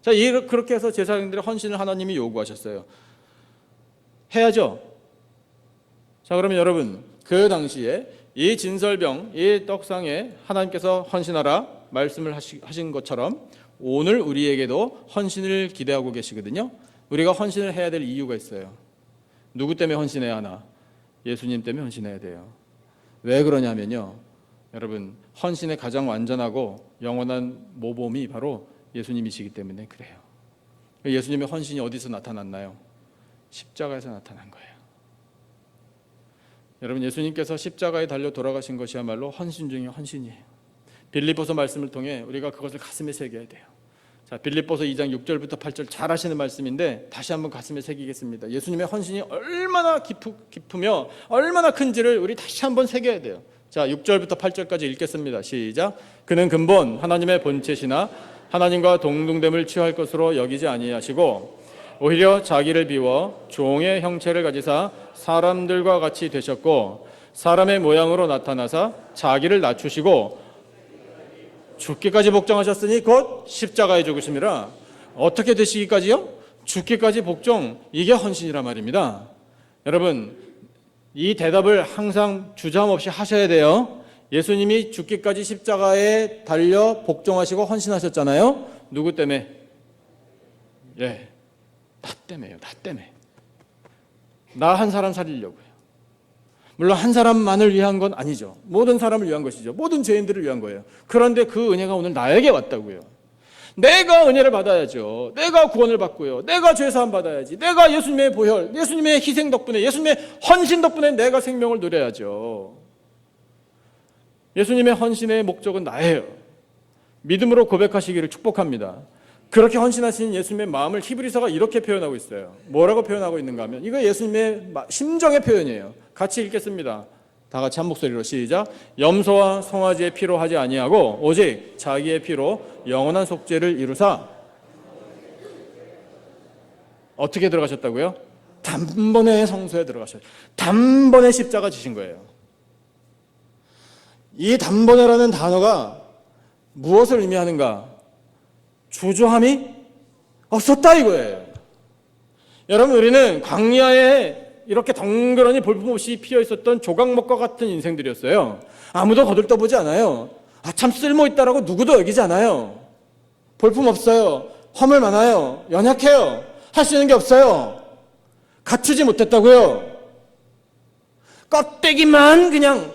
자, 그렇게 해서 제사장들의 헌신을 하나님이 요구하셨어요. 해야죠. 자, 그러면 여러분, 그 당시에 이 진설병, 이 떡상에 하나님께서 헌신하라 말씀을 하신 것처럼 오늘 우리에게도 헌신을 기대하고 계시거든요. 우리가 헌신을 해야 될 이유가 있어요. 누구 때문에 헌신해야 하나? 예수님 때문에 헌신해야 돼요. 왜 그러냐면요, 여러분, 헌신의 가장 완전하고 영원한 모범이 바로 예수님이시기 때문에 그래요. 예수님의 헌신이 어디서 나타났나요? 십자가에서 나타난 거예요. 여러분, 예수님께서 십자가에 달려 돌아가신 것이야말로 헌신 중의 헌신이에요. 빌립보서 말씀을 통해 우리가 그것을 가슴에 새겨야 돼요. 자, 빌립보서 2장 6절부터 8절 잘 하시는 말씀인데 다시 한번 가슴에 새기겠습니다. 예수님의 헌신이 얼마나 깊으며 얼마나 큰지를 우리 다시 한번 새겨야 돼요. 자, 6절부터 8절까지 읽겠습니다. 시작. 그는 근본 하나님의 본체시나 하나님과 동등됨을 취할 것으로 여기지 아니하시고 오히려 자기를 비워 종의 형체를 가지사 사람들과 같이 되셨고 사람의 모양으로 나타나사 자기를 낮추시고 죽기까지 복종하셨으니 곧 십자가에 죽으심이라. 어떻게 되시기까지요? 죽기까지 복종. 이게 헌신이란 말입니다. 여러분, 이 대답을 항상 주저함 없이 하셔야 돼요. 예수님이 죽기까지 십자가에 달려 복종하시고 헌신하셨잖아요. 누구 때문에? 예, 나 때문에요. 나 때문에. 나 한 사람 살리려고요. 물론 한 사람만을 위한 건 아니죠. 모든 사람을 위한 것이죠. 모든 죄인들을 위한 거예요. 그런데 그 은혜가 오늘 나에게 왔다고요. 내가 은혜를 받아야죠. 내가 구원을 받고요. 내가 죄사함 받아야지. 내가 예수님의 보혈, 예수님의 희생 덕분에, 예수님의 헌신 덕분에 내가 생명을 누려야죠. 예수님의 헌신의 목적은 나예요. 믿음으로 고백하시기를 축복합니다. 그렇게 헌신하신 예수님의 마음을 히브리서가 이렇게 표현하고 있어요. 뭐라고 표현하고 있는가 하면 이거 예수님의 심정의 표현이에요. 같이 읽겠습니다. 다 같이 한 목소리로 시작. 염소와 송아지의 피로 하지 아니하고 오직 자기의 피로 영원한 속죄를 이루사. 어떻게 들어가셨다고요? 단번에 성소에 들어가셨어요. 단번에 십자가 지신 거예요. 이 단번에라는 단어가 무엇을 의미하는가? 주저함이 없었다 이거예요. 여러분, 우리는 광야에 이렇게 덩그러니 볼품없이 피어 있었던 조각목과 같은 인생들이었어요. 아무도 거들떠보지 않아요. 참 쓸모있다라고 누구도 여기지 않아요. 볼품없어요. 허물 많아요. 연약해요. 할 수 있는 게 없어요. 갖추지 못했다고요. 껍데기만 그냥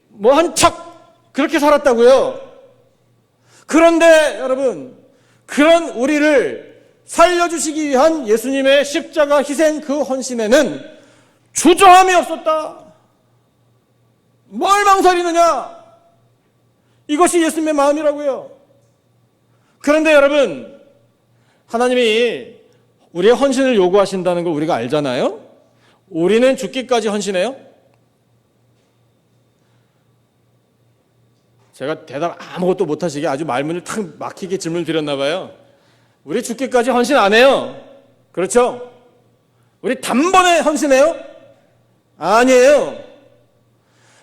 뭐 한 척 그렇게 살았다고요. 그런데 여러분, 그런 우리를 살려주시기 위한 예수님의 십자가 희생 그 헌신에는 주저함이 없었다. 뭘 망설이느냐? 이것이 예수님의 마음이라고요. 그런데 여러분, 하나님이 우리의 헌신을 요구하신다는 걸 우리가 알잖아요. 우리는 죽기까지 헌신해요? 제가 대답 아무것도 못하시게 아주 말문을 탁 막히게 질문을 드렸나 봐요. 우리 죽기까지 헌신 안 해요. 그렇죠? 우리 단번에 헌신해요? 아니에요.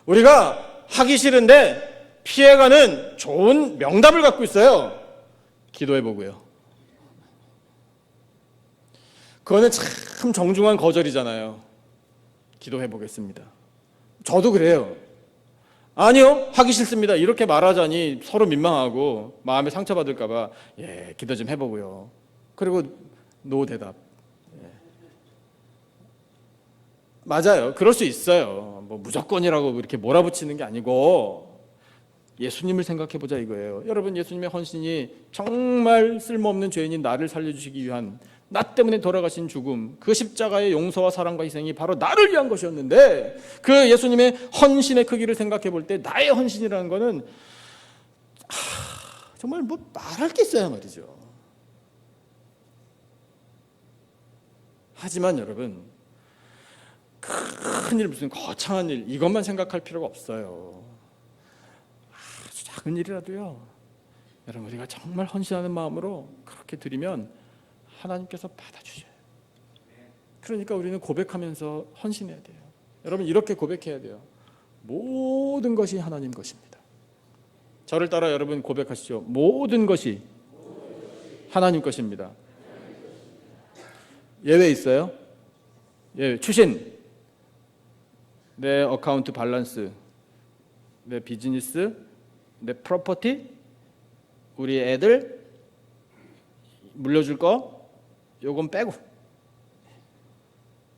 우리가 하기 싫은데 피해가는 좋은 명답을 갖고 있어요. 기도해보고요. 그거는 참 정중한 거절이잖아요. 기도해 보겠습니다. 저도 그래요. 아니요, 하기 싫습니다. 이렇게 말하자니 서로 민망하고 마음에 상처받을까 봐 예, 기도 좀 해보고요. 그리고 노 대답. 예. 맞아요. 그럴 수 있어요. 뭐 무조건이라고 이렇게 몰아붙이는 게 아니고 예수님을 생각해 보자 이거예요. 여러분, 예수님의 헌신이 정말 쓸모없는 죄인인 나를 살려주시기 위한, 나 때문에 돌아가신 죽음, 그 십자가의 용서와 사랑과 희생이 바로 나를 위한 것이었는데, 그 예수님의 헌신의 크기를 생각해 볼 때 나의 헌신이라는 거는 정말 뭐 말할 게 있어야 말이죠. 하지만 여러분, 큰일, 무슨 거창한 일 이것만 생각할 필요가 없어요. 아주 작은 일이라도요, 여러분, 우리가 정말 헌신하는 마음으로 그렇게 드리면 하나님께서 받아주셔요. 그러니까 우리는 고백하면서 헌신해야 돼요. 여러분, 이렇게 고백해야 돼요. 모든 것이 하나님 것입니다. 저를 따라 여러분 고백하시죠. 모든 것이 하나님 것입니다. 예외 있어요? 예, 추신, 내 어카운트 밸런스, 내 비즈니스, 내 프로퍼티, 우리 애들 물려줄 거 요건 빼고.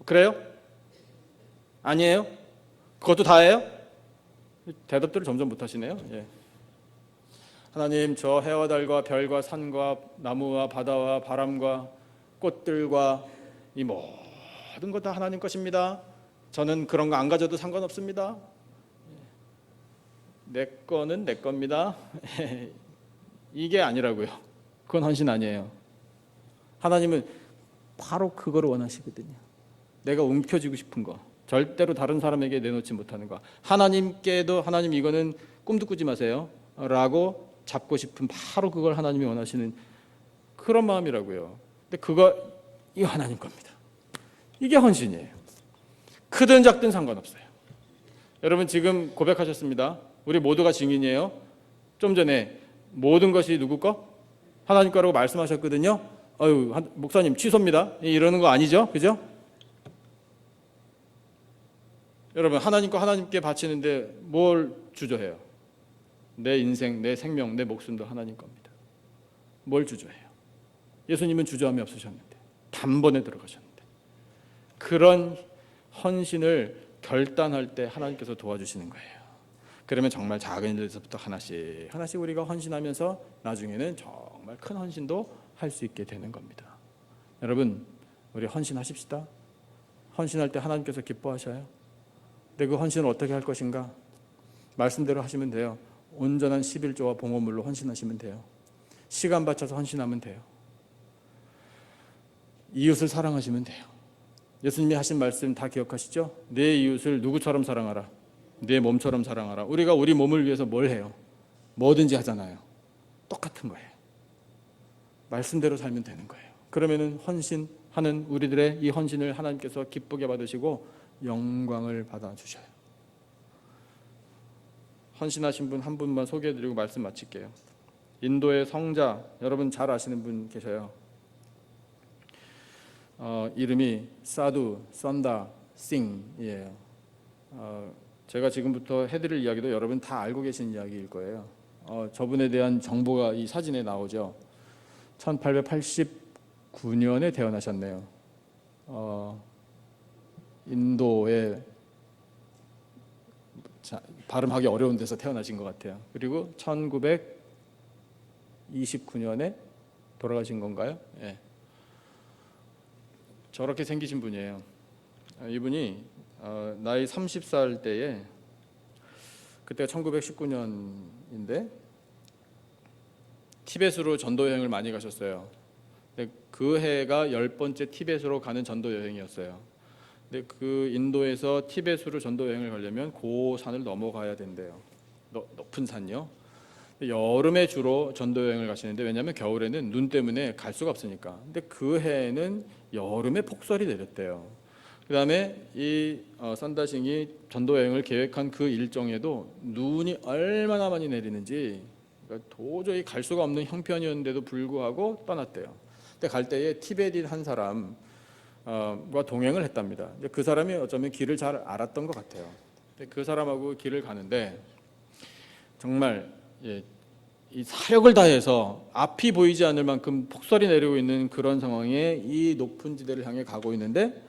그래요? 아니에요? 그것도 다예요? 대답들을 점점 못하시네요. 예. 하나님, 저 해와 달과 별과 산과 나무와 바다와 바람과 꽃들과 이 모든 것 다 하나님 것입니다. 저는 그런 거 안 가져도 상관없습니다. 내 거는 내 겁니다. 이게 아니라고요. 그건 헌신 아니에요. 하나님은 바로 그거를 원하시거든요. 내가 움켜쥐고 싶은 거, 절대로 다른 사람에게 내놓지 못하는 거, 하나님께도 하나님 이거는 꿈도 꾸지 마세요 라고 잡고 싶은, 바로 그걸 하나님이 원하시는 그런 마음이라고요. 근데 이거 하나님 겁니다. 이게 헌신이에요. 크든 작든 상관없어요. 여러분, 지금 고백하셨습니다. 우리 모두가 증인이에요. 좀 전에 모든 것이 누구 거? 하나님 거라고 말씀하셨거든요. 목사님 취소입니다. 이러는 거 아니죠? 그죠? 여러분, 하나님 거 하나님께 바치는데 뭘 주저해요? 내 인생, 내 생명, 내 목숨도 하나님 겁니다. 뭘 주저해요? 예수님은 주저함이 없으셨는데, 단번에 들어가셨는데, 그런 헌신을 결단할 때 하나님께서 도와주시는 거예요. 그러면 정말 작은 일에서부터 하나씩 하나씩 우리가 헌신하면서 나중에는 정말 큰 헌신도 할 수 있게 되는 겁니다. 여러분, 우리 헌신하십시다. 헌신할 때 하나님께서 기뻐하셔요. 근데 그 헌신을 어떻게 할 것인가? 말씀대로 하시면 돼요. 온전한 11조와 봉헌물로 헌신하시면 돼요. 시간 바쳐서 헌신하면 돼요. 이웃을 사랑하시면 돼요. 예수님이 하신 말씀 다 기억하시죠? 내 이웃을 누구처럼 사랑하라. 내 몸처럼 사랑하라. 우리가 우리 몸을 위해서 뭘 해요? 뭐든지 하잖아요. 똑같은 거예요. 말씀대로 살면 되는 거예요. 그러면은 헌신하는 우리들의 이 헌신을 하나님께서 기쁘게 받으시고 영광을 받아주셔요. 헌신하신 분 한 분만 소개해드리고 말씀 마칠게요. 인도의 성자, 여러분 잘 아시는 분 계셔요. 이름이 사두 선다 싱이에요. 제가 지금부터 해드릴 이야기도 여러분 다 알고 계신 이야기일 거예요. 저분에 대한 정보가 이 사진에 나오죠. 1889년에 태어나셨네요. 인도의 발음하기 어려운 데서 태어나신 것 같아요. 그리고 1929년에 돌아가신 건가요? 예. 저렇게 생기신 분이에요. 이분이 나이 30살 때에, 그때가 1919년인데 티벳으로 전도 여행을 많이 가셨어요. 근데 그 해가 10번째 티벳으로 가는 전도 여행이었어요. 근데 그 인도에서 티벳으로 전도 여행을 가려면 그 산을 넘어가야 된대요. 높은 산요. 여름에 주로 전도 여행을 가시는데, 왜냐하면 겨울에는 눈 때문에 갈 수가 없으니까. 근데 그 해에는 여름에 폭설이 내렸대요. 그다음에 이 산다싱이 전도 여행을 계획한 그 일정에도 눈이 얼마나 많이 내리는지, 그러니까 도저히 갈 수가 없는 형편이었는데도 불구하고 떠났대요. 근데 갈 때에 티베트인 한 사람, 동행을 했답니다. 그 사람이 어쩌면 길을 잘 알았던 것 같아요. 그 사람하고 길을 가는데 정말 이 사력을 다해서 앞이 보이지 않을 만큼 폭설이 내리고 있는 그런 상황에 이 높은 지대를 향해 가고 있는데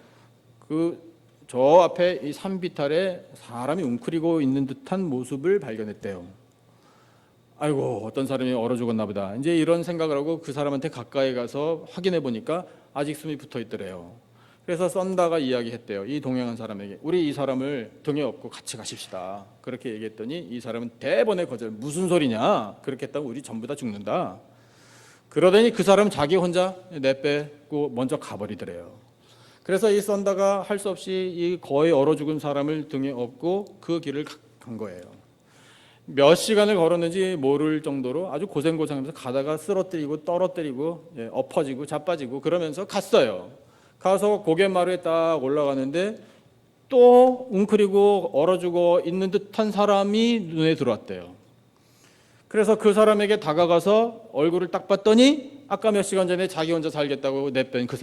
저 앞에 이 산비탈에 사람이 웅크리고 있는 듯한 모습을 발견했대요. 아이고, 어떤 사람이 얼어 죽었나 보다. 이제 이런 생각을 하고 그 사람한테 가까이 가서 확인해 보니까 아직 숨이 붙어 있더래요. 그래서 썬다가 이야기했대요. 이 동행한 사람에게, 우리 이 사람을 등에 업고 같이 가십시다. 그렇게 얘기했더니 이 사람은 대번에 거절. 무슨 소리냐? 그렇게 했다면 우리 전부 다 죽는다. 그러더니 그 사람은 자기 혼자 내빼고 먼저 가버리더래요. 그래서 이 썬다가 할 수 없이 이 거의 얼어 죽은 사람을 등에 업고 그 길을 간 거예요. 몇 시간을 걸었는지 모를 정도로 아주 고생고생하면서 가다가 쓰러뜨리고 떨어뜨리고 엎어지고 자빠지고 그러면서 갔어요. 가서 고갯마루에 딱 올라가는데 또 웅크리고 얼어 죽어 있는 듯한 사람이 눈에 들어왔대요. 그래서 그 사람에게 다가가서 얼굴을 딱 봤더니 아까 몇 시간 전에 자기 혼자 살겠다고 내뺀 그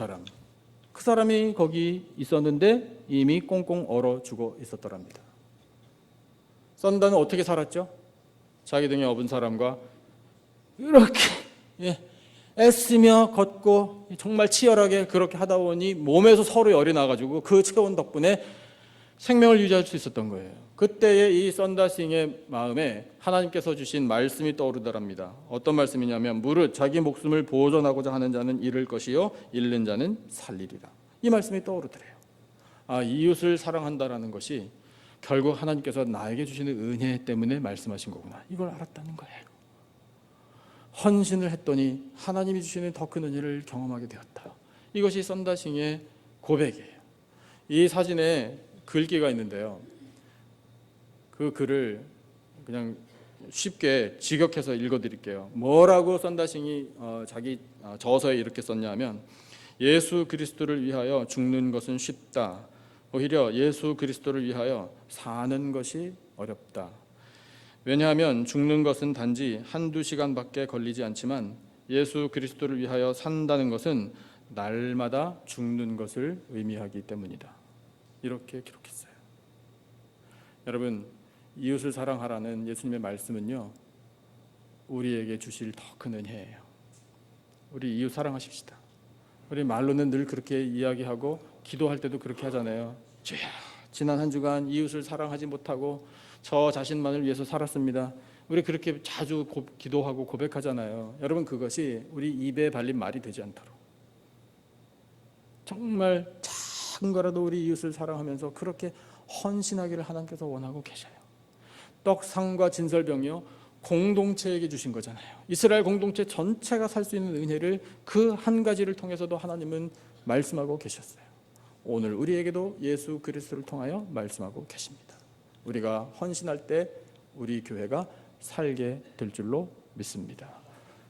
사람이 거기 있었는데 이미 꽁꽁 얼어 죽어 있었더랍니다. 썬다는 어떻게 살았죠? 자기 등에 업은 사람과 이렇게 애쓰며 걷고 정말 치열하게 그렇게 하다 보니 몸에서 서로 열이 나가지고 그 체온 덕분에 생명을 유지할 수 있었던 거예요. 그때의 이 썬다싱의 마음에 하나님께서 주신 말씀이 떠오르더랍니다. 어떤 말씀이냐면 무릇 자기 목숨을 보존하고자 하는 자는 잃을 것이요 잃는 자는 살리리라. 이 말씀이 떠오르더래요. 이웃을 사랑한다라는 것이 결국 하나님께서 나에게 주시는 은혜 때문에 말씀하신 거구나. 이걸 알았다는 거예요. 헌신을 했더니 하나님이 주시는 더 큰 은혜를 경험하게 되었다. 이것이 썬다싱의 고백이에요. 이 사진에 글귀가 있는데요. 그 글을 그냥 쉽게 직역해서 읽어드릴게요. 뭐라고 썬다싱이 자기 저서에 이렇게 썼냐면 예수 그리스도를 위하여 죽는 것은 쉽다. 오히려 예수 그리스도를 위하여 사는 것이 어렵다. 왜냐하면 죽는 것은 단지 한두 시간밖에 걸리지 않지만 예수 그리스도를 위하여 산다는 것은 날마다 죽는 것을 의미하기 때문이다. 이렇게 기록했어요. 여러분, 이웃을 사랑하라는 예수님의 말씀은요, 우리에게 주실 더 큰 은혜예요. 우리 이웃 사랑하십시다. 우리 말로는 늘 그렇게 이야기하고 기도할 때도 그렇게 하잖아요. 주여, 지난 한 주간 이웃을 사랑하지 못하고 저 자신만을 위해서 살았습니다. 우리 그렇게 자주 기도하고 고백하잖아요. 여러분, 그것이 우리 입에 발린 말이 되지 않도록 정말 작은 거라도 우리 이웃을 사랑하면서 그렇게 헌신하기를 하나님께서 원하고 계셔요. 떡상과 진설병이요, 공동체에게 주신 거잖아요. 이스라엘 공동체 전체가 살 수 있는 은혜를 그 한 가지를 통해서도 하나님은 말씀하고 계셨어요. 오늘 우리에게도 예수 그리스도를 통하여 말씀하고 계십니다. 우리가 헌신할 때 우리 교회가 살게 될 줄로 믿습니다.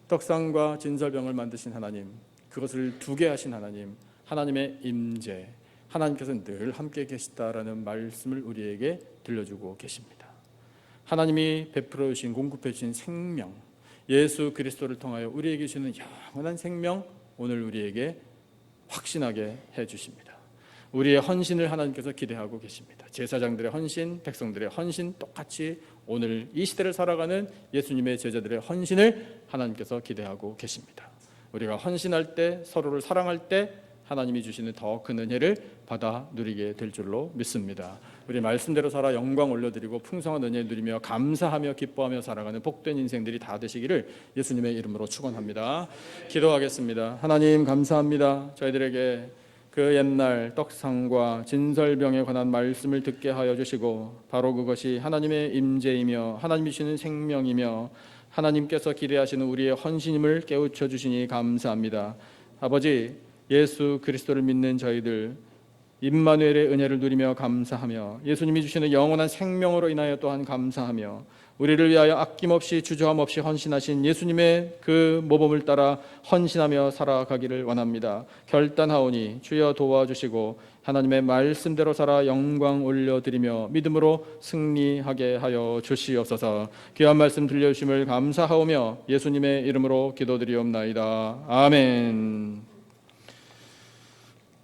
떡상과 진설병을 만드신 하나님, 그것을 두게 하신 하나님, 하나님의 임재, 하나님께서 늘 함께 계시다라는 말씀을 우리에게 들려주고 계십니다. 하나님이 베풀어 주신, 공급해 주신 생명, 예수 그리스도를 통하여 우리에게 주시는 영원한 생명, 오늘 우리에게 확신하게 해 주십니다. 우리의 헌신을 하나님께서 기대하고 계십니다. 제사장들의 헌신, 백성들의 헌신, 똑같이 오늘 이 시대를 살아가는 예수님의 제자들의 헌신을 하나님께서 기대하고 계십니다. 우리가 헌신할 때, 서로를 사랑할 때 하나님이 주시는 더 큰 은혜를 받아 누리게 될 줄로 믿습니다. 우리 말씀대로 살아 영광 올려드리고 풍성한 은혜 누리며 감사하며 기뻐하며 살아가는 복된 인생들이 다 되시기를 예수님의 이름으로 축원합니다. 기도하겠습니다. 하나님, 감사합니다. 저희들에게 그 옛날 떡상과 진설병에 관한 말씀을 듣게 하여 주시고, 바로 그것이 하나님의 임재이며 하나님이 주시는 생명이며 하나님께서 기대하시는 우리의 헌신임을 깨우쳐 주시니 감사합니다. 아버지, 예수 그리스도를 믿는 저희들 임마누엘의 은혜를 누리며 감사하며 예수님이 주시는 영원한 생명으로 인하여 또한 감사하며 우리를 위하여 아낌없이 주저함 없이 헌신하신 예수님의 그 모범을 따라 헌신하며 살아가기를 원합니다. 결단하오니 주여 도와주시고 하나님의 말씀대로 살아 영광 올려드리며 믿음으로 승리하게 하여 주시옵소서. 귀한 말씀 들려주심을 감사하오며 예수님의 이름으로 기도드리옵나이다. 아멘.